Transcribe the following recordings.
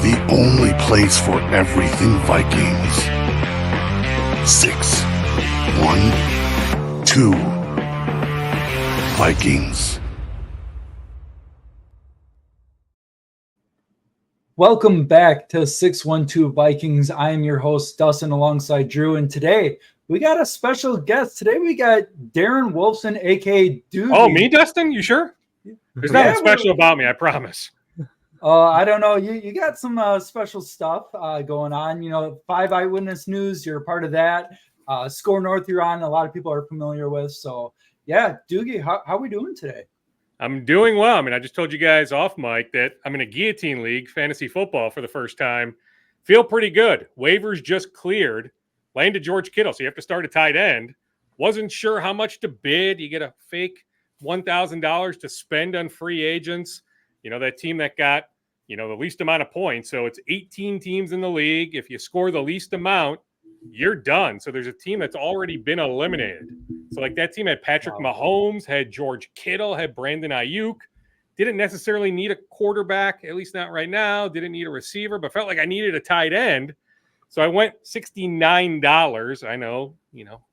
the only place for everything Vikings. 6, 1, 2, Vikings. Welcome back to 612 Vikings. I am your host, Dustin, alongside Drew. And today we got a special guest. Today we got Darren Wolfson, a.k.a. Doogie. Oh, me, Dustin? You sure? There's nothing special about me, I promise. I don't know. You got some special stuff going on. You know, 5 Eyewitness News, you're a part of that. Score North you're on, a lot of people are familiar with. So, yeah, Doogie, how are we doing today? I'm doing well. I mean, I just told you guys off mic that I'm in a guillotine league, fantasy football for the first time. Feel pretty good. Waivers just cleared. Landed George Kittle, so you have to start a tight end. Wasn't sure how much to bid. You get a fake $1,000 to spend on free agents. You know, that team that got, the least amount of points. So it's 18 teams in the league. If you score the least amount, you're done. So there's a team that's already been eliminated. So like that team had Patrick Mahomes, had George Kittle, had Brandon Ayuk. Didn't necessarily need a quarterback, at least not right now. Didn't need a receiver, but felt like I needed a tight end. So I went $69. I know,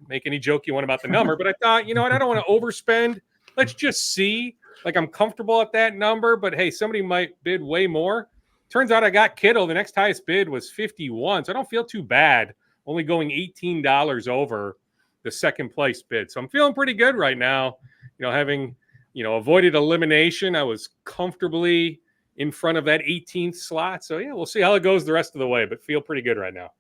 make any joke you want about the number, but I thought, you know what? I don't want to overspend. Let's just see. Like I'm comfortable at that number, but hey, somebody might bid way more. Turns out I got Kittle. The next highest bid was 51. So I don't feel too bad. Only going $18 over the second place bid. So I'm feeling pretty good right now. Having, avoided elimination, I was comfortably in front of that 18th slot. So yeah, we'll see how it goes the rest of the way, but feel pretty good right now.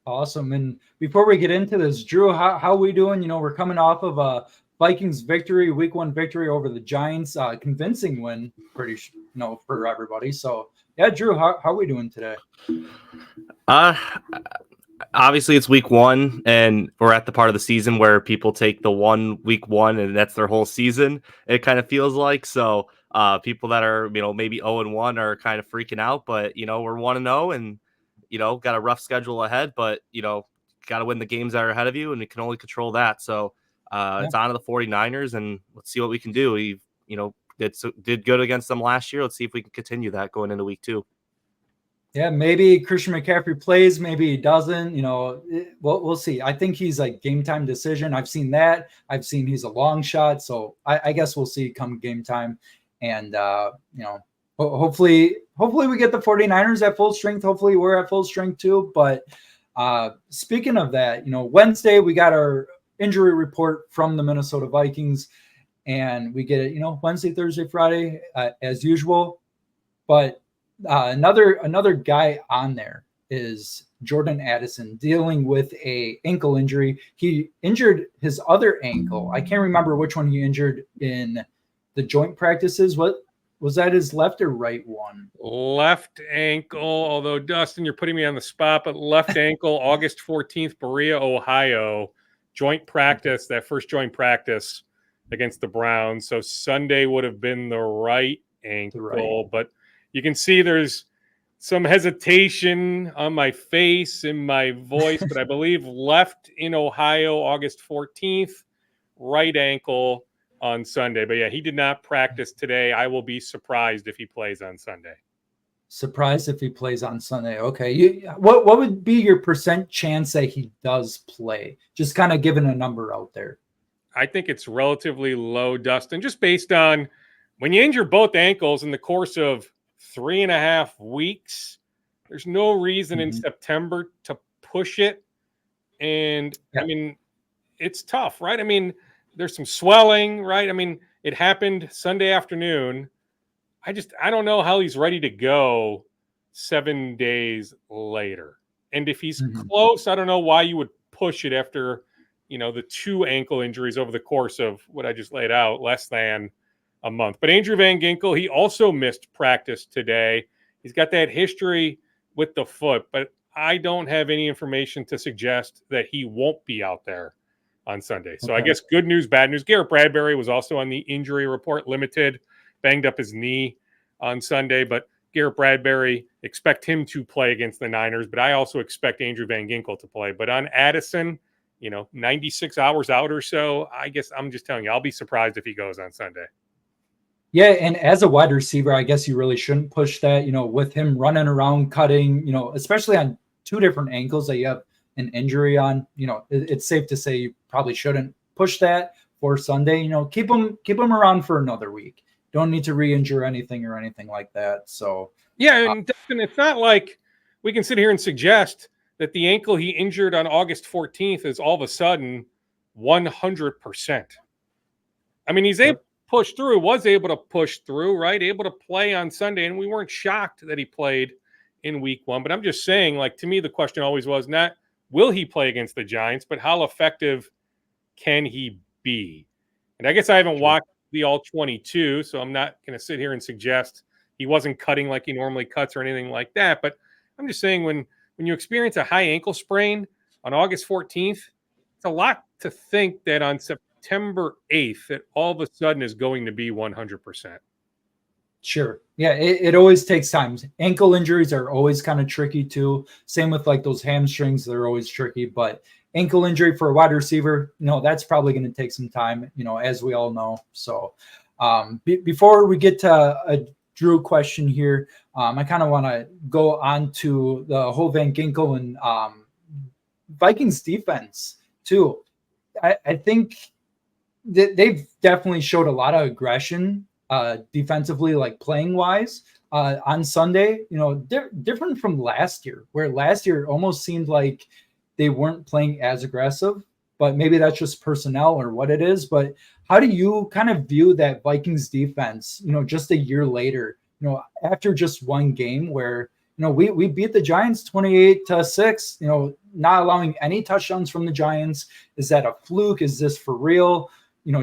Awesome. And before we get into this, Drew, how are we doing? We're coming off of a Vikings victory, week 1 victory over the Giants, convincing win, for everybody. So yeah, Drew, how are we doing today? Obviously it's week 1 and we're at the part of the season where people take the week 1 and that's their whole season. It kind of feels like, so people that are, maybe 0-1 are kind of freaking out, but we're 1-0 and, got a rough schedule ahead, but, got to win the games that are ahead of you and you can only control that. So it's on to the 49ers and let's see what we can do. We, did good against them last year. Let's see if we can continue that going into week 2. Yeah, maybe Christian McCaffrey plays, maybe he doesn't. We'll see. I think he's like game time decision. I've seen that. I've seen he's a long shot. So I guess we'll see come game time. And, hopefully we get the 49ers at full strength. Hopefully we're at full strength too. But speaking of that, Wednesday we got our injury report from the Minnesota Vikings. And we get it, Wednesday, Thursday, Friday as usual. But another guy on there is Jordan Addison dealing with a ankle injury. He injured his other ankle. I can't remember which one he injured in the joint practices. What was that, his left or right one? Left ankle, although Dustin, you're putting me on the spot, but left ankle, August 14th, Berea, Ohio, joint practice, that first joint practice against the Browns. So Sunday would have been the right ankle, but you can see there's some hesitation on my face, in my voice, but I believe left in Ohio, August 14th, right ankle on Sunday. But yeah, he did not practice today. I will be surprised if he plays on Sunday. Surprised if he plays on Sunday. Okay. What would be your % chance that he does play? Just kind of giving a number out there. I think it's relatively low, Dustin, just based on when you injure both ankles in the course of 3.5 weeks, there's no reason in September to push it. And I mean, it's tough, right? I mean, there's some swelling, right? I mean, it happened Sunday afternoon. I don't know how he's ready to go 7 days later. And if he's close, I don't know why you would push it after, the 2 ankle injuries over the course of what I just laid out, less than a month. But Andrew Van Ginkel, he also missed practice today. He's got that history with the foot, but I don't have any information to suggest that he won't be out there on Sunday. So I guess good news, bad news. Garrett Bradbury was also on the injury report, limited, banged up his knee on Sunday, but Garrett Bradbury, expect him to play against the Niners, but I also expect Andrew Van Ginkel to play. But on Addison, 96 hours out or so, I guess I'm just telling you, I'll be surprised if he goes on Sunday. Yeah, and as a wide receiver, I guess you really shouldn't push that, with him running around cutting, especially on two different ankles that you have an injury on, it's safe to say you probably shouldn't push that for Sunday. Keep him around for another week. Don't need to re-injure anything or anything like that. So Yeah, and Dustin, it's not like we can sit here and suggest that the ankle he injured on August 14th is all of a sudden 100%. I mean, he's able to push through, was able to push through, right? Able to play on Sunday, and we weren't shocked that he played in week 1. But I'm just saying, like, to me, the question always was not will he play against the Giants, but how effective can he be? And I guess I haven't watched the all 22, so I'm not going to sit here and suggest he wasn't cutting like he normally cuts or anything like that. But I'm just saying when you experience a high ankle sprain on August 14th, it's a lot to think that on September 8th that all of a sudden is going to be 100%. Sure. Yeah, it always takes time. Ankle injuries are always kind of tricky too. Same with like those hamstrings, they're always tricky. But ankle injury for a wide receiver, that's probably going to take some time, as we all know. So before we get to a Drew question here, I kind of want to go on to the whole Van Ginkel and Vikings defense too. I think that they've definitely showed a lot of aggression defensively, like playing wise on Sunday, different from last year, where last year it almost seemed like they weren't playing as aggressive, but maybe that's just personnel or what it is. But how do you kind of view that Vikings defense, just a year later, after just one game where, we beat the Giants 28-6, not allowing any touchdowns from the Giants. Is that a fluke? Is this for real?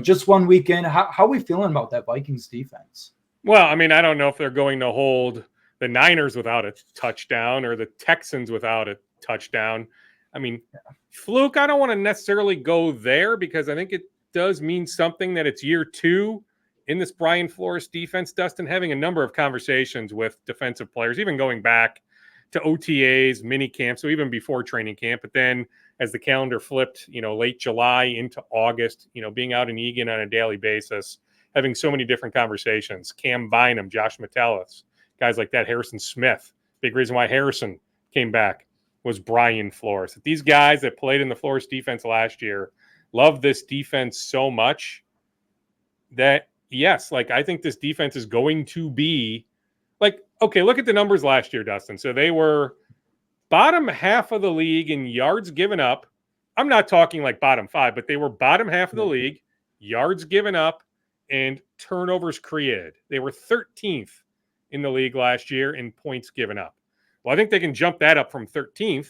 Just one weekend. How are we feeling about that Vikings defense? Well, I mean, I don't know if they're going to hold the Niners without a touchdown or the Texans without a touchdown. I mean, fluke, I don't want to necessarily go there because I think it does mean something that it's year 2 in this Brian Flores defense. Dustin, having a number of conversations with defensive players, even going back to OTAs, mini camp, so even before training camp, but then as the calendar flipped, late July into August, being out in Egan on a daily basis, having so many different conversations. Cam Bynum, Josh Metellus, guys like that, Harrison Smith. Big reason why Harrison came back was Brian Flores. These guys that played in the Flores defense last year love this defense so much that, yes, like I think this defense is going to be like, okay, look at the numbers last year, Dustin. So they were bottom half of the league in yards given up. I'm not talking like bottom 5, but they were bottom half of the league, yards given up, and turnovers created. They were 13th in the league last year in points given up. Well, I think they can jump that up from 13th,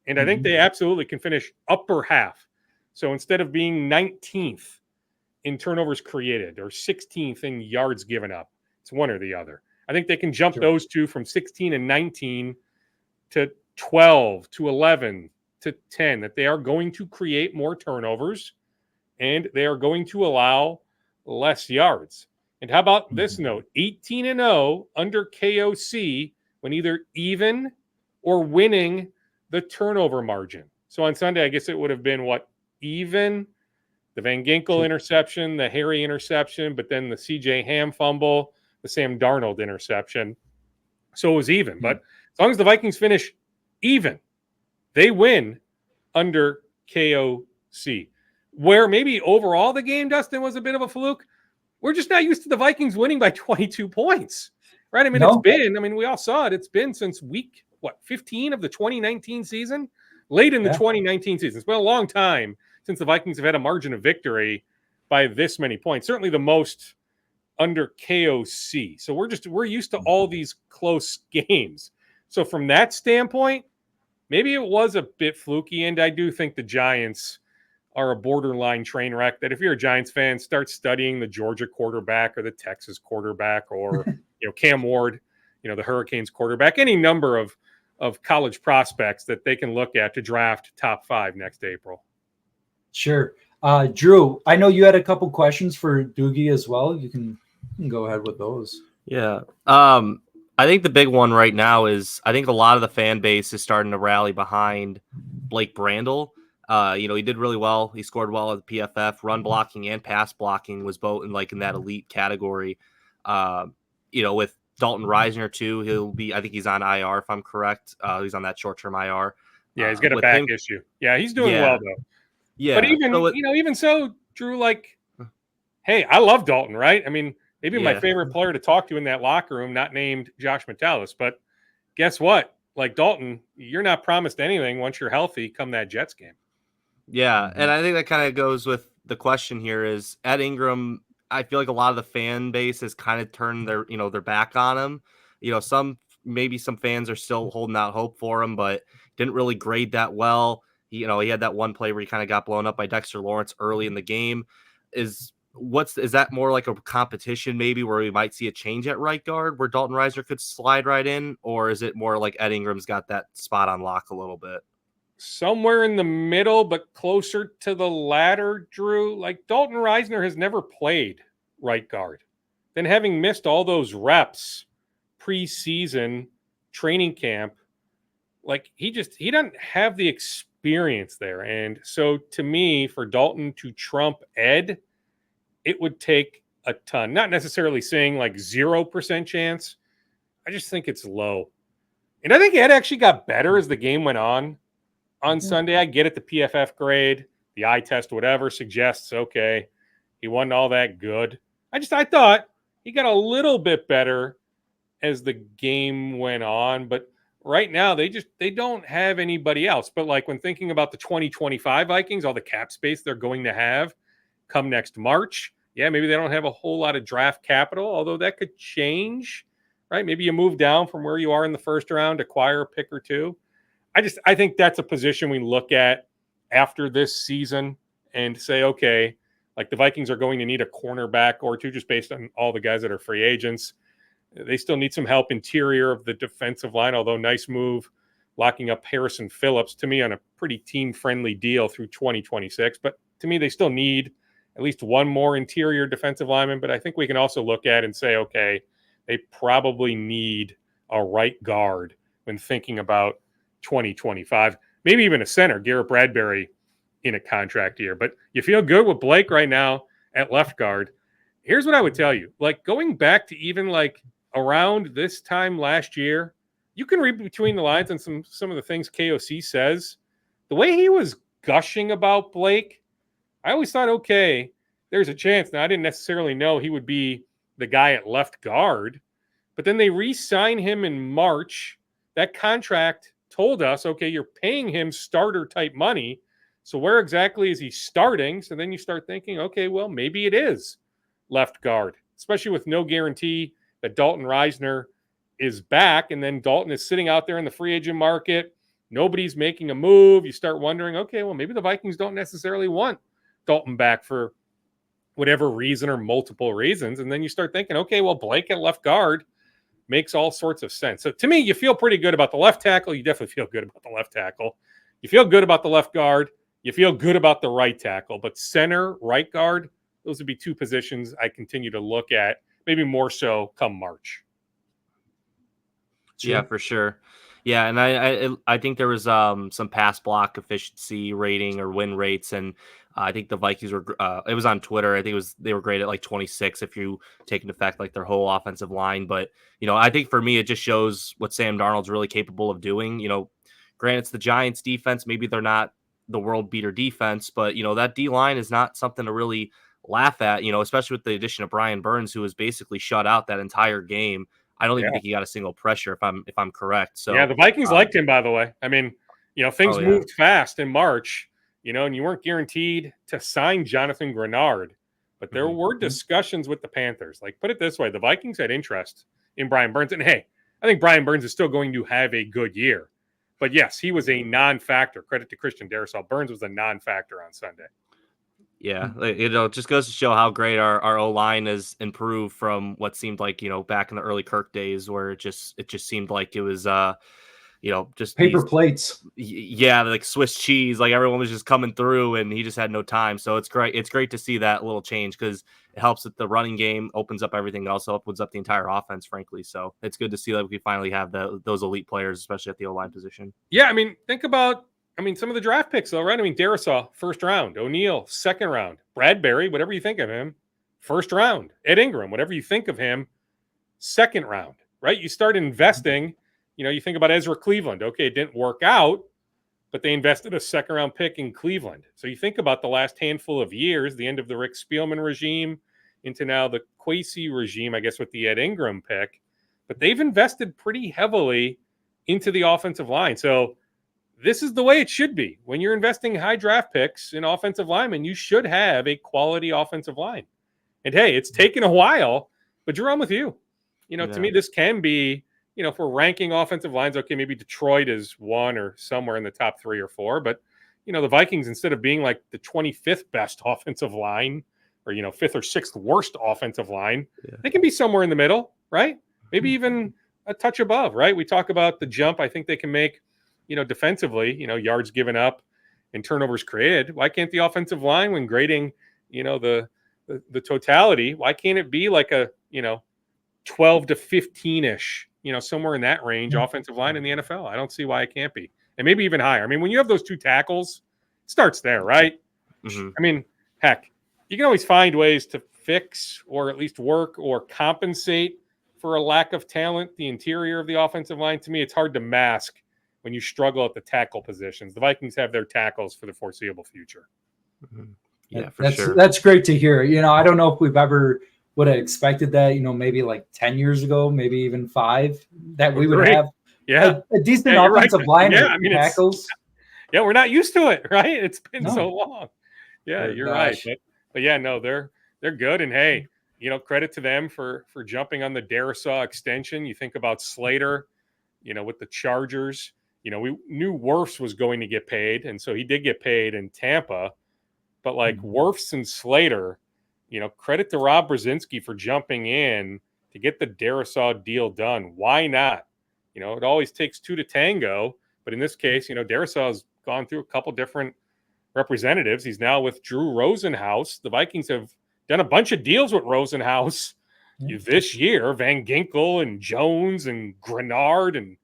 and I think they absolutely can finish upper half. So instead of being 19th in turnovers created or 16th in yards given up, it's one or the other. I think they can jump those two from 16 and 19 to 12 to 11 to 10, that they are going to create more turnovers and they are going to allow less yards. And how about this note? 18-0 under KOC when either even or winning the turnover margin. So on Sunday, I guess it would have been what? Even, the Van Ginkel interception, the Harry interception, but then the CJ Ham fumble, the Sam Darnold interception. So it was even. But as long as the Vikings finish even, they win under KOC. Where maybe overall the game, Dustin, was a bit of a fluke. We're just not used to the Vikings winning by 22 points, right? I mean, we all saw it. It's been since week, 15 of the 2019 season? Late in the 2019 season. It's been a long time since the Vikings have had a margin of victory by this many points. Certainly the most under KOC. So we're used to all these close games. So from that standpoint, maybe it was a bit fluky, and I do think the Giants are a borderline train wreck that if you're a Giants fan, start studying the Georgia quarterback or the Texas quarterback or Cam Ward, the Hurricanes quarterback, any number of college prospects that they can look at to draft top 5 next April. Sure. Drew, I know you had a couple questions for Doogie as well. You can go ahead with those. Yeah. I think the big one right now is I think a lot of the fan base is starting to rally behind Blake Brandel. He did really well. He scored well at the PFF. Run blocking and pass blocking was both in that elite category. With Dalton Reisner too, I think he's on IR if I'm correct. He's on that short-term IR. Yeah, he's got a With back him, issue. Yeah, he's doing well though. Yeah. But even so, Drew, like, hey, I love Dalton, right? I mean, maybe my favorite player to talk to in that locker room, not named Josh Metellus, but guess what? Like Dalton, you're not promised anything once you're healthy come that Jets game. Yeah, and I think that kind of goes with the question here is Ed Ingram. I feel like a lot of the fan base has kind of turned their back on him. Maybe some fans are still holding out hope for him, but didn't really grade that well. He had that one play where he kind of got blown up by Dexter Lawrence early in the game. Is that more like a competition maybe where we might see a change at right guard where Dalton Reisner could slide right in, or is it more like Ed Ingram's got that spot on lock a little bit? Somewhere in the middle, but closer to the latter, Drew. Like Dalton Reisner has never played right guard. Then having missed all those reps preseason training camp, like he doesn't have the experience there. And so to me, for Dalton to trump Ed, it would take a ton. Not necessarily saying like 0% chance. I just think it's low. And I think Ed actually got better as the game went on Sunday. I get it, the PFF grade, the eye test, whatever, suggests, okay, he wasn't all that good. I thought he got a little bit better as the game went on, but right now they don't have anybody else. But like when thinking about the 2025 Vikings, all the cap space they're going to have come next March, yeah, maybe they don't have a whole lot of draft capital, although that could change, right? Maybe you move down from where you are in the first round, acquire a pick or two. I think that's a position we look at after this season and say, okay, like the Vikings are going to need a cornerback or two just based on all the guys that are free agents. They still need some help interior of the defensive line, although nice move locking up Harrison Phillips to me on a pretty team-friendly deal through 2026. But to me, they still need at least one more interior defensive lineman. But I think we can also look at and say, okay, they probably need a right guard when thinking about 2025, maybe even a center, Garrett Bradbury in a contract year. But you feel good with Blake right now at left guard. Here's what I would tell you. Like going back to even like around this time last year, you can read between the lines on some of the things KOC says. The way he was gushing about Blake, I always thought, okay, there's a chance. Now, I didn't necessarily know he would be the guy at left guard, but then they re-sign him in March. That contract told us, okay, you're paying him starter type money. So where exactly is he starting? So then you start thinking, okay, well, maybe it is left guard, especially with no guarantee that Dalton Reisner is back. And then Dalton is sitting out there in the free agent market. Nobody's making a move. You start wondering, okay, well, maybe the Vikings don't necessarily want Dalton back for whatever reason or multiple reasons. And then you start thinking, okay, well, Blake at left guard makes all sorts of sense. So to me, you feel pretty good about the left tackle. You definitely feel good about the left tackle. You feel good about the left guard. You feel good about the right tackle. But center, right guard, those would be two positions I continue to look at, maybe more so come March. Yeah, for sure. Yeah, and I think there was some pass block efficiency rating or win rates, and I think the Vikings were. It was on Twitter. I think they were graded at like 26 if you take into effect like their whole offensive line. But I think for me it just shows what Sam Darnold's really capable of doing. Granted, it's the Giants defense. Maybe they're not the world beater defense, but that D line is not something to really laugh at. Especially with the addition of Brian Burns, who was basically shut out that entire game. I don't even think he got a single pressure if I'm correct. So yeah, the Vikings liked him, by the way. I mean, things moved fast in March, and you weren't guaranteed to sign Jonathan Grenard, but there were discussions with the Panthers. Like, put it this way, the Vikings had interest in Brian Burns. And hey, I think Brian Burns is still going to have a good year. But yes, he was a non-factor. Credit to Christian Darrisaw. Burns was a non-factor on Sunday. Yeah, it just goes to show how great our O-line has improved from what seemed like, back in the early Kirk days where it just seemed like it was, just paper plates. Yeah, like Swiss cheese, like everyone was just coming through and he just had no time. So it's great. It's great to see that little change because it helps with the running game, opens up everything. It also opens up the entire offense, frankly. So it's good to see that we finally have those elite players, especially at the O-line position. Yeah, I mean, think about some of the draft picks, though, right? I mean, Darrisaw, first round. O'Neal, second round. Bradbury, whatever you think of him, first round. Ed Ingram, whatever you think of him, second round, right? You start investing, you think about Ezra Cleveland. Okay, it didn't work out, but they invested a second round pick in Cleveland. So you think about the last handful of years, the end of the Rick Spielman regime into now the Kwesi regime, I guess, with the Ed Ingram pick, but they've invested pretty heavily into the offensive line. So this is the way it should be. When you're investing high draft picks in offensive linemen, you should have a quality offensive line. And hey, it's taken a while, but Jerome, with you, to me, this can be, if we're ranking offensive lines, okay, maybe Detroit is one or somewhere in the top 3 or 4, but the Vikings, instead of being like the 25th best offensive line or 5th or 6th worst offensive line, they can be somewhere in the middle, right? Maybe even a touch above, right? We talk about the jump I think they can make, defensively, yards given up and turnovers created. Why can't the offensive line, when grading, the totality, why can't it be like a 12 to 15-ish, somewhere in that range offensive line in the NFL? I don't see why it can't be. And maybe even higher. I mean, when you have those 2 tackles, it starts there, right? Mm-hmm. I mean, heck, you can always find ways to fix or at least work or compensate for a lack of talent, the interior of the offensive line. To me, it's hard to mask when you struggle at the tackle positions. The Vikings have their tackles for the foreseeable future. Mm-hmm. Yeah, sure. That's great to hear. I don't know if we've ever would have expected that, maybe like 10 years ago, maybe even 5, that we would have a decent offensive line with tackles. We're not used to it, right? It's been so long. Yeah, you're right. But yeah, no, they're good. And hey, credit to them for jumping on the Darisaw extension. You think about Slater, with the Chargers, we knew Wirfs was going to get paid. And so he did get paid in Tampa. But like Wirfs and Slater, credit to Rob Brzezinski for jumping in to get the Darisaw deal done. Why not? It always takes 2 to tango. But in this case, Darisaw's gone through a couple different representatives. He's now with Drew Rosenhaus. The Vikings have done a bunch of deals with Rosenhaus this year. Van Ginkel and Jones and Grenard and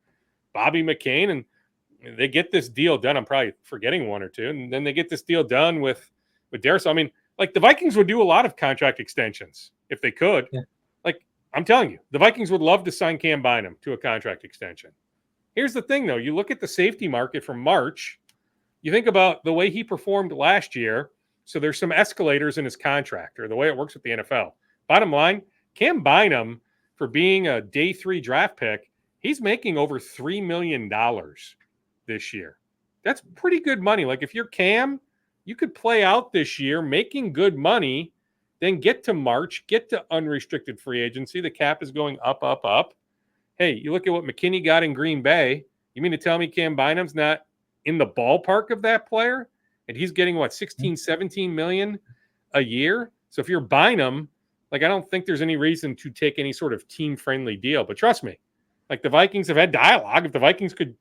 Bobby McCain. And they get this deal done. I'm probably forgetting 1 or 2. And then they get this deal done with Darisaw. I mean, like, the Vikings would do a lot of contract extensions if they could. Yeah. Like, I'm telling you, the Vikings would love to sign Cam Bynum to a contract extension. Here's the thing, though. You look at the safety market from March, you think about the way he performed last year. So there's some escalators in his contract, or the way it works with the NFL. Bottom line, Cam Bynum, for being a day 3 draft pick, he's making over $3 million this year. That's pretty good money. Like, if you're Cam, you could play out this year making good money, then get to March, get to unrestricted free agency. The cap is going up, up, up. Hey, you look at what McKinney got in Green Bay. You mean to tell me Cam Bynum's not in the ballpark of that player? And he's getting, 16, 17 million a year? So if you're Bynum, like, I don't think there's any reason to take any sort of team-friendly deal. But trust me, like, the Vikings have had dialogue. If the Vikings could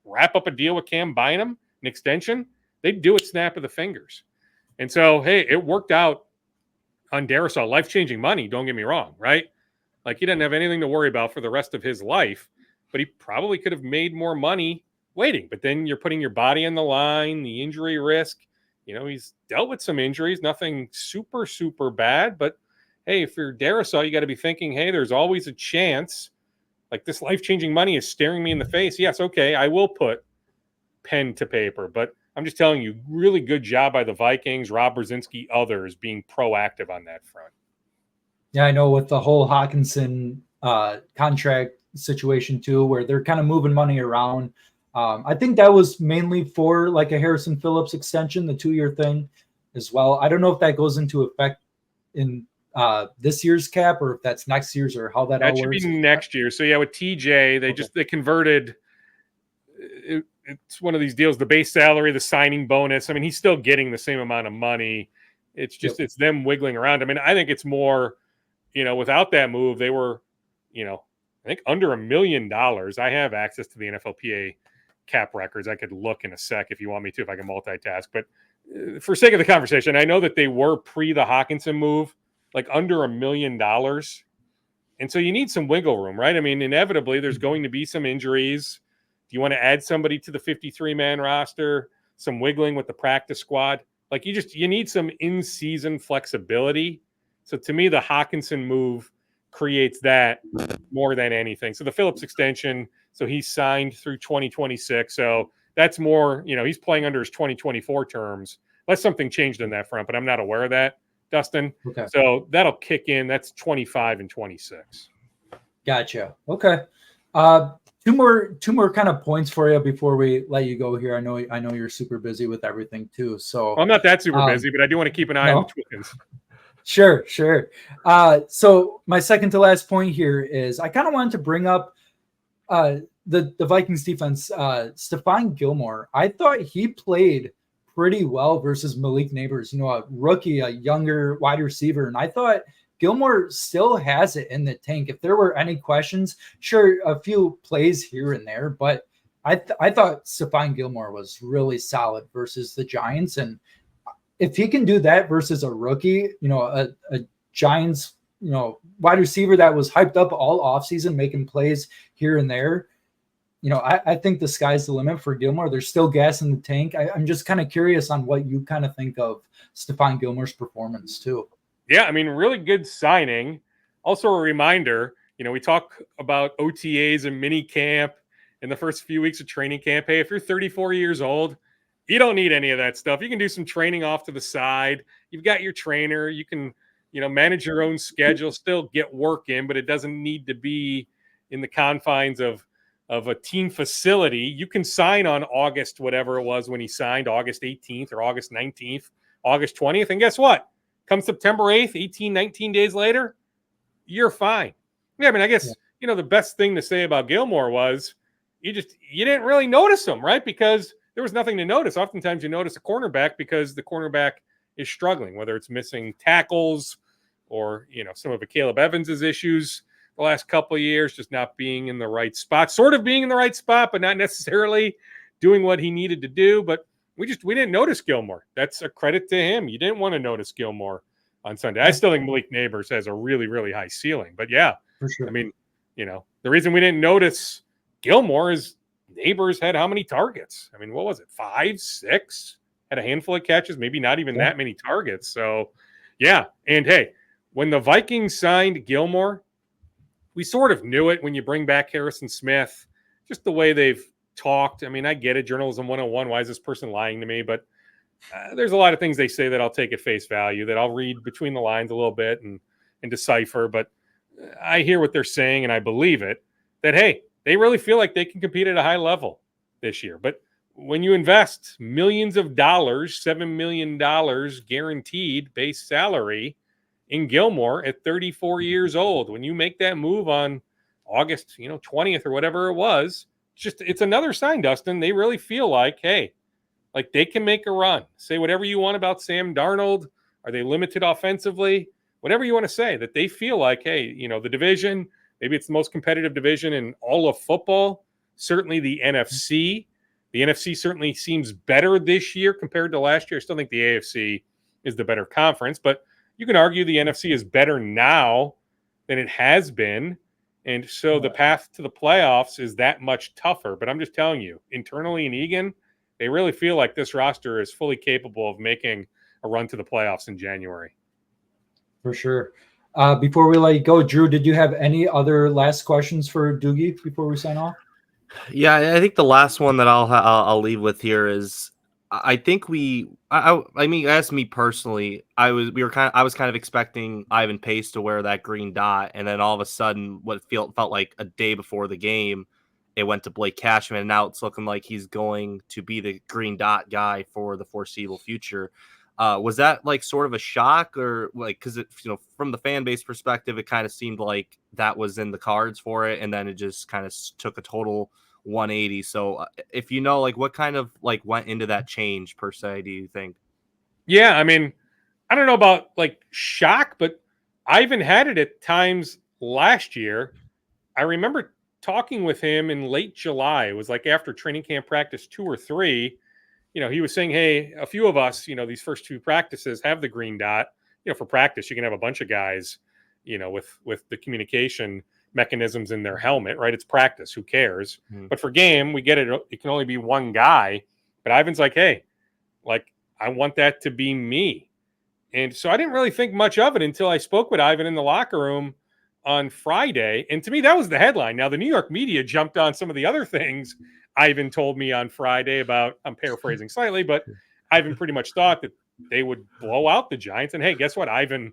wrap up a deal with Cam Bynum, an extension, they'd do it snap of the fingers. And so, hey, it worked out on Darisaw. Life-changing money, don't get me wrong, right? Like, he didn't have anything to worry about for the rest of his life, but he probably could have made more money waiting. But then you're putting your body on the line, the injury risk. He's dealt with some injuries, nothing super, super bad. But, hey, if you're Darisaw, you got to be thinking, hey, there's always a chance. Like, this life-changing money is staring me in the face. Yes, okay, I will put pen to paper, but I'm just telling you, really good job by the Vikings, Rob Brzezinski, others being proactive on that front. Yeah, I know, with the whole Hawkinson contract situation too, where they're kind of moving money around. I think that was mainly for like a Harrison Phillips extension, the 2-year thing as well. I don't know if that goes into effect in this year's cap or if that's next year's, or how that all works. That should be next year. So yeah, with TJ, they converted. It's one of these deals, the base salary, the signing bonus. I mean, he's still getting the same amount of money. It's just, it's them wiggling around. I mean, I think it's more, without that move, they were, I think under $1 million. I have access to the NFLPA cap records. I could look in a sec if you want me to, if I can multitask. But for sake of the conversation, I know that they were pre the Hawkinson move, like under $1 million. And so you need some wiggle room, right? I mean, inevitably, there's going to be some injuries. Do you want to add somebody to the 53-man roster? Some wiggling with the practice squad? Like, you need some in-season flexibility. So to me, the Hawkinson move creates that more than anything. So the Phillips extension, so he's signed through 2026. So that's more, he's playing under his 2024 terms. Unless something changed on that front, but I'm not aware of that, Dustin. Okay. So that'll kick in. That's 25 and 26. Gotcha. Okay. Two more kind of points for you before we let you go here. I know you're super busy with everything too. So Well, I'm not that super busy, but I do want to keep an eye on the Twins. Sure. So my second to last point here is I kind of wanted to bring up the Vikings defense. Stephon Gilmore, I thought he played pretty well versus Malik Neighbors, a rookie, a younger wide receiver. And I thought Gilmore still has it in the tank. If there were any questions, sure, a few plays here and there, but I thought Stephon Gilmore was really solid versus the Giants. And if he can do that versus a rookie, a Giants, wide receiver that was hyped up all offseason, making plays here and there, I think the sky's the limit for Gilmore. There's still gas in the tank. I'm just kind of curious on what you kind of think of Stephon Gilmore's performance too. Yeah, I mean, really good signing. Also a reminder, we talk about OTAs and mini camp in the first few weeks of training camp. Hey, if you're 34 years old, you don't need any of that stuff. You can do some training off to the side. You've got your trainer. You can, manage your own schedule, still get work in, but it doesn't need to be in the confines of a team facility. You can sign on August, whatever it was when he signed, August 18th or August 19th, August 20th. And guess what? Come September 8th, 18, 19 days later, you're fine. Yeah, I mean, I guess, the best thing to say about Gilmore was you didn't really notice him, right? Because there was nothing to notice. Oftentimes you notice a cornerback because the cornerback is struggling, whether it's missing tackles or, some of Caleb Evans's issues the last couple of years, just not being in the right spot, sort of being in the right spot, but not necessarily doing what he needed to do. But we didn't notice Gilmore. That's a credit to him. You didn't want to notice Gilmore on Sunday. I still think Malik Neighbors has a really, really high ceiling. But yeah, for sure. I mean, the reason we didn't notice Gilmore is Neighbors had how many targets? I mean, what was it? 5, 6? Had a handful of catches, maybe not even that many targets. So yeah. And hey, when the Vikings signed Gilmore, we sort of knew it when you bring back Harrison Smith, just the way they've talked. I mean, I get it. Journalism 101. Why is this person lying to me? But there's a lot of things they say that I'll take at face value, that I'll read between the lines a little bit and decipher. But I hear what they're saying and I believe it, that, hey, they really feel like they can compete at a high level this year. But when you invest millions of dollars, $7 million guaranteed base salary in Gilmore at 34 years old, when you make that move on August, 20th or whatever it was, it's another sign, Dustin. They really feel like, hey, like they can make a run. Say whatever you want about Sam Darnold. Are they limited offensively? Whatever you want to say, that they feel like, hey, the division, maybe it's the most competitive division in all of football. Certainly the NFC. The NFC certainly seems better this year compared to last year. I still think the AFC is the better conference, but you can argue the NFC is better now than it has been. And so the path to the playoffs is that much tougher. But I'm just telling you, internally in Egan, they really feel like this roster is fully capable of making a run to the playoffs in January. For sure. Before we let you go, Drew, did you have any other last questions for Doogie before we sign off? Yeah, I think the last one that I'll leave with here is I think I mean, as me personally, I was kind of expecting Ivan Pace to wear that green dot, and then all of a sudden, what felt like a day before the game, it went to Blake Cashman, and now it's looking like he's going to be the green dot guy for the foreseeable future. Was that like sort of a shock, or like, because it, from the fan base perspective, it kind of seemed like that was in the cards for it, and then it just kind of took a total 180. So if like what kind of like went into that change per se, do you think? Yeah, I mean, I don't know about like shock, but Ivan had it at times last year. I remember talking with him in late July. It was like after training camp practice 2 or 3. He was saying, hey, a few of us, these first 2 practices have the green dot. For practice, you can have a bunch of guys, with the communication mechanisms in their helmet, right? It's practice. Who cares? But for game, we get it. It can only be one guy. But Ivan's like, hey, like, I want that to be me. And so I didn't really think much of it until I spoke with Ivan in the locker room on Friday. And to me, that was the headline. Now, the New York media jumped on some of the other things Ivan told me on Friday about, I'm paraphrasing slightly, but Ivan pretty much thought that they would blow out the Giants. And hey, guess what? Ivan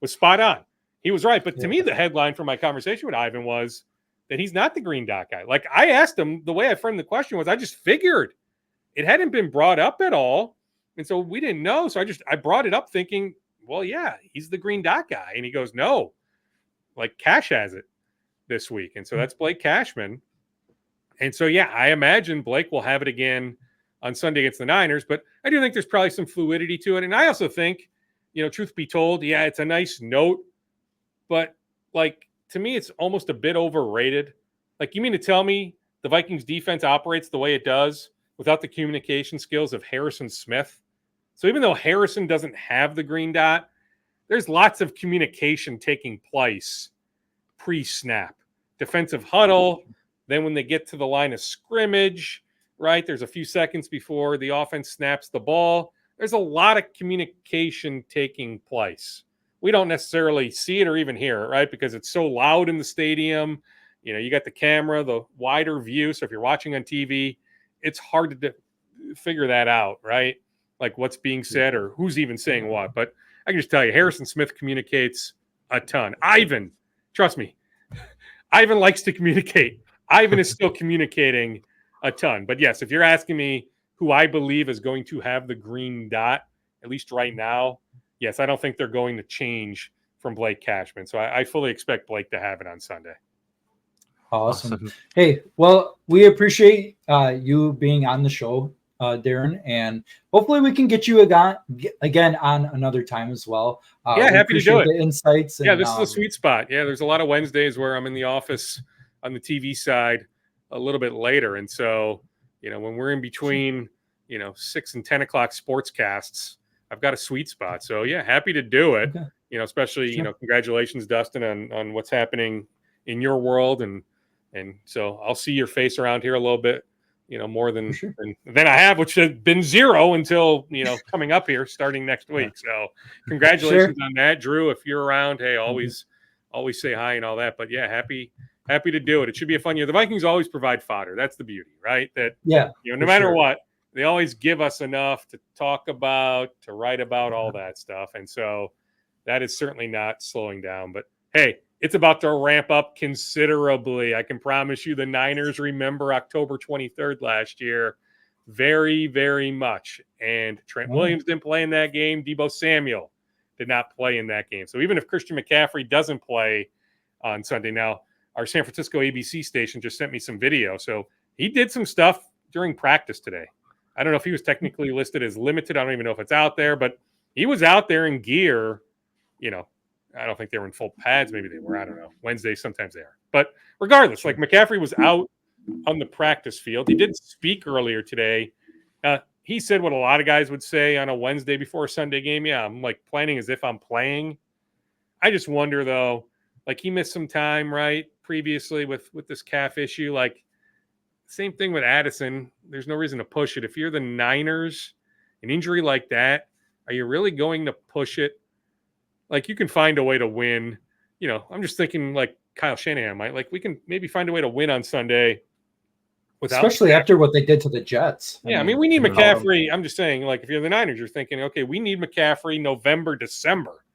was spot on. He was right. But to me, the headline from my conversation with Ivan was that he's not the green dot guy. Like, I asked him, the way I framed the question was, I just figured it hadn't been brought up at all. And so we didn't know. So I brought it up thinking, well, yeah, he's the green dot guy. And he goes, no, like Cash has it this week. And so that's Blake Cashman. And so, yeah, I imagine Blake will have it again on Sunday against the Niners. But I do think there's probably some fluidity to it. And I also think, truth be told, yeah, it's a nice note. But, like, to me, it's almost a bit overrated. Like, you mean to tell me the Vikings defense operates the way it does without the communication skills of Harrison Smith? So even though Harrison doesn't have the green dot, there's lots of communication taking place pre-snap. Defensive huddle, then when they get to the line of scrimmage, right, there's a few seconds before the offense snaps the ball. There's a lot of communication taking place. We don't necessarily see it or even hear it, right, because it's so loud in the stadium. You got the camera, the wider view. So if you're watching on TV, it's hard to figure that out, right? Like what's being said or who's even saying what. But I can just tell you, Harrison Smith communicates a ton. Ivan, trust me, Ivan likes to communicate. Ivan is still communicating a ton. But yes, if you're asking me who I believe is going to have the green dot, at least right now, yes, I don't think they're going to change from Blake Cashman. So I fully expect Blake to have it on Sunday. Awesome. Hey, well, we appreciate you being on the show, Darren, and hopefully we can get you again on another time as well. Yeah, happy to do it. The insights. Yeah, this is a sweet spot. Yeah, there's a lot of Wednesdays where I'm in the office on the TV side a little bit later. And so, when we're in between, 6 and 10 o'clock sportscasts, I've got a sweet spot. So, yeah, happy to do it. Okay. Especially, congratulations, Dustin, on what's happening in your world. And so I'll see your face around here a little bit, more than I have, which has been zero until, coming up here starting next week. So congratulations on that, Drew. If you're around, hey, always say hi and all that. But yeah, happy to do it. It should be a fun year. The Vikings always provide fodder. That's the beauty, right? That, no matter what, they always give us enough to talk about, to write about, all that stuff. And so that is certainly not slowing down. But hey, it's about to ramp up considerably. I can promise you the Niners remember October 23rd last year very, very much. And Trent Williams didn't play in that game. Deebo Samuel did not play in that game. So even if Christian McCaffrey doesn't play on Sunday, now our San Francisco ABC station just sent me some video. So he did some stuff during practice today. I don't know if he was technically listed as limited. I don't even know if it's out there, but he was out there in gear, I don't think they were in full pads. Maybe they were. I don't know. Wednesday, sometimes they are. But regardless, like McCaffrey was out on the practice field. He did speak earlier today. He said what a lot of guys would say on a Wednesday before a Sunday game. Yeah, I'm like planning as if I'm playing. I just wonder, though, like he missed some time, right, previously with this calf issue. Like same thing with Addison. There's no reason to push it. If you're the Niners, an injury like that, are you really going to push it? Like you can find a way to win. I'm just thinking like Kyle Shanahan might. Like we can maybe find a way to win on Sunday. Especially after what they did to the Jets. I mean, we need McCaffrey. I'm just saying, like if you're the Niners, you're thinking, okay, we need McCaffrey November, December.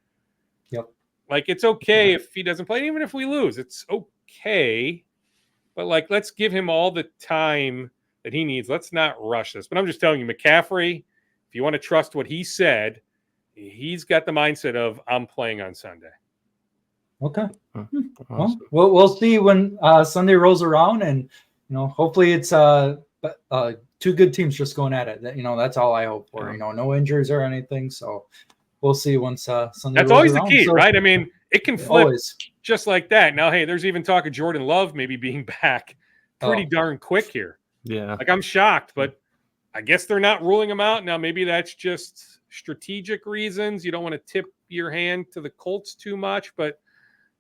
Yep. Like it's okay if he doesn't play, even if we lose, it's okay. But like, let's give him all the time that he needs. Let's not rush this. But I'm just telling you, McCaffrey, if you want to trust what he said, he's got the mindset of I'm playing on Sunday. Okay. Well, we'll see when Sunday rolls around, and hopefully it's two good teams just going at it. That's all I hope for. No injuries or anything. So we'll see once Sunday. That's always the key, right? I mean, it can flip just like that. Now, hey, there's even talk of Jordan Love maybe being back pretty darn quick here. Yeah. Like I'm shocked, but I guess they're not ruling him out now. Maybe that's just strategic reasons. You don't want to tip your hand to the Colts too much, but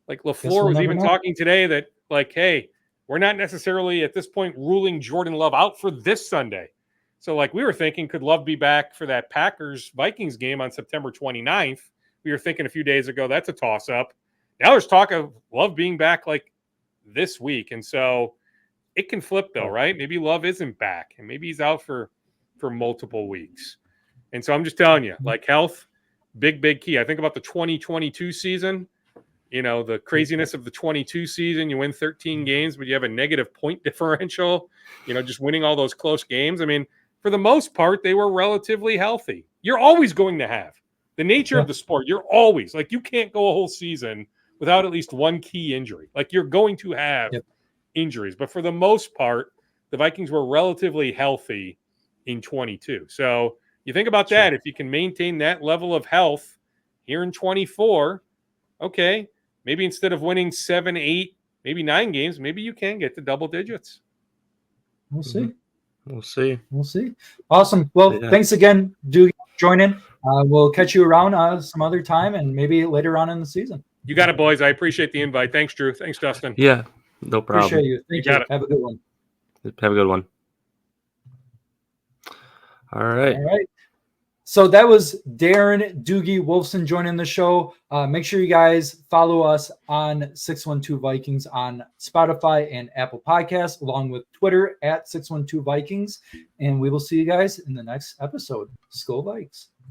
like LaFleur was even talking today that like, hey, we're not necessarily at this point ruling Jordan Love out for this Sunday. So like we were thinking, could Love be back for that Packers-Vikings game on September 29th? We were thinking a few days ago, that's a toss-up. Now there's talk of Love being back like this week. And so it can flip though, right? Maybe Love isn't back and maybe he's out for multiple weeks. And so I'm just telling you, like health, big key. I think about the 2022 season, you know, the craziness of the 22 season. You win 13 games, but you have a negative point differential, you know, just winning all those close games. I mean, for the most part, they were relatively healthy. You're always going to have the nature of the sport. You're always like, you can't go a whole season without at least one key injury. Like you're going to have injuries, but for the most part, the Vikings were relatively healthy in 22. So you think about that. If you can maintain that level of health here in 24, okay, maybe instead of winning 7, 8, maybe 9 games, maybe you can get to double digits. We'll see. We'll see. We'll see. Awesome. Well, thanks again, Doogie, for joining. We'll catch you around some other time and maybe later on in the season. You got it, boys. I appreciate the invite. Thanks, Drew. Thanks, Dustin. Yeah, no problem. Appreciate you. Thank you. Have a good one. Have a good one. All right. All right. So that was Darren, Doogie, Wolfson joining the show. Make sure you guys follow us on 612 Vikings on Spotify and Apple Podcasts, along with Twitter at 612 Vikings. And we will see you guys in the next episode. Skol Vikes.